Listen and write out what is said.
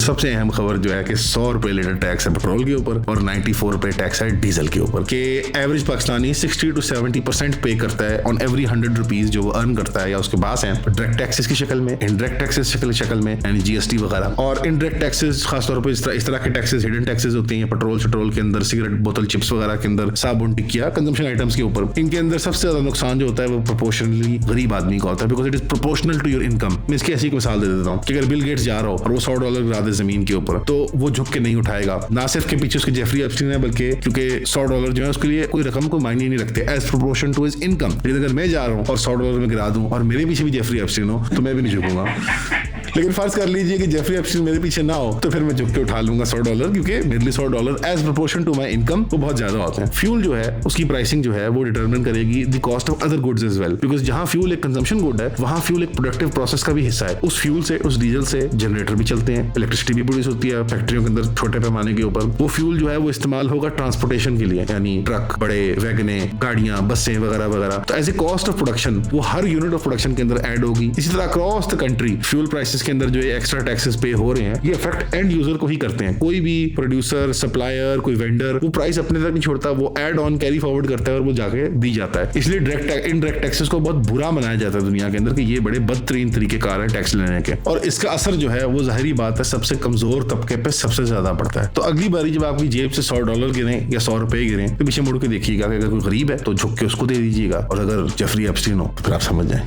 सबसे अहम खबर जो है कि 100 रुपए लीटर टैक्स है पेट्रोल के ऊपर और 94 रुपए टैक्स है डीजल के ऊपर। के एवरेज पाकिस्तानी 60 to 70% पे करता है ऑन एवरी 100 रुपीज जो वो अर्न करता है या उसके पास है, डायरेक्ट टैक्सेस की शक्ल में, इनडायरेक्ट टैक्सेस शक्ल में यानी जीएसटी वगैरह। और इनडायरेक्ट टैक्सेस खासतौर पर इस तरह के टैक्सेस हिडन टैक्सेस होते हैं पेट्रोल के अंदर, सिगरेट बोतल, चिप्स वगैरह के अंदर, साबुन, टिकिया, कंजम्पशन आइटम्स के ऊपर। इनके अंदर सबसे ज्यादा नुकसान जो होता है वो प्रोपोर्शनली गरीब आदमी का होता है, because it is proportional to your income. मैं इसकी ऐसी मिसाल दे देता हूँ कि अगर बिल गेट्स जा रहा हो और वो $100 गिरा दे जमीन के ऊपर, तो वो झुक के नहीं उठाएगा। ना सिर्फ के पीछे उसके जेफरी एप्स्टीन है, बल्कि क्योंकि $100 जो है उसके लिए कोई रकम को मायने नहीं रखते as proportion to his income. लेकिन अगर मैं जा रहा हूँ और $100 में गिरा दूं और मेरे पीछे भी जेफरी एप्स्टीन हो तो मैं भी नहीं झुकूंगा। लेकिन फर्ज कर लीजिए कि जेफरी एप्स्टीन मेरे पीछे ना हो, तो फिर मैं झुक के उठा लूंगा $100, क्योंकि मेरे लिए $100 as proportion to my income वो बहुत ज्यादा होते हैं। फ्यूल जो है उसकी प्राइसिंग जो है वो डिटरमिन करेगी the cost of other goods as well, because जहां फ्यूल एक कंजम्पशन गुड है वहां फ्यूल एक प्रोडक्टिव प्रोसेस का भी हिस्सा है। उस फ्यूल से, उस डीजल से जनरेटर भी चलते हैं, इलेक्ट्रिसिटी भी प्रोड्यूस होती है फैक्ट्रियों के अंदर छोटे पैमाने के ऊपर। वो फ्यूल जो है वो इस्तेमाल होगा ट्रांसपोर्टेशन के लिए, यानी ट्रक, बड़े वैगने, गाड़ियां, बसें वगैरह वगैरह। तो as a cost of production वो हर यूनिट ऑफ प्रोडक्शन के अंदर ऐड होगी। इसी तरह across the country fuel prices के अंदर जो एक्स्ट्रा टैक्सेस पे हो रहे हैं, ये इफेक्ट एंड यूजर को ही करते हैं। कोई भी प्रोड्यूसर, सप्लायर, कोई वेंडर वो प्राइस अपने तक नहीं छोड़ता, वो एड ऑन कैरी फॉरवर्ड करता है और वो जाके दी जाता है। इसलिए डायरेक्ट इनडायरेक्ट टैक्सेस को बहुत बुरा मनाया जाता है दुनिया के अंदर कि ये बड़े बदतरीन तरीकेकार है टैक्स लेने के, और इसका असर जो है वो जाहिर बात है सबसे कमजोर तबके पे सबसे ज्यादा पड़ता है। तो अगली बारी जब आपकी जेब से $100 गिरे या 100 रुपए गिरे, तो पीछे मुड़ के देखिएगा कि अगर कोई गरीब है तो झुक के उसको दे दीजिएगा, और अगर जेफरी एप्स्टीन हो तो फिर आप समझ जाए।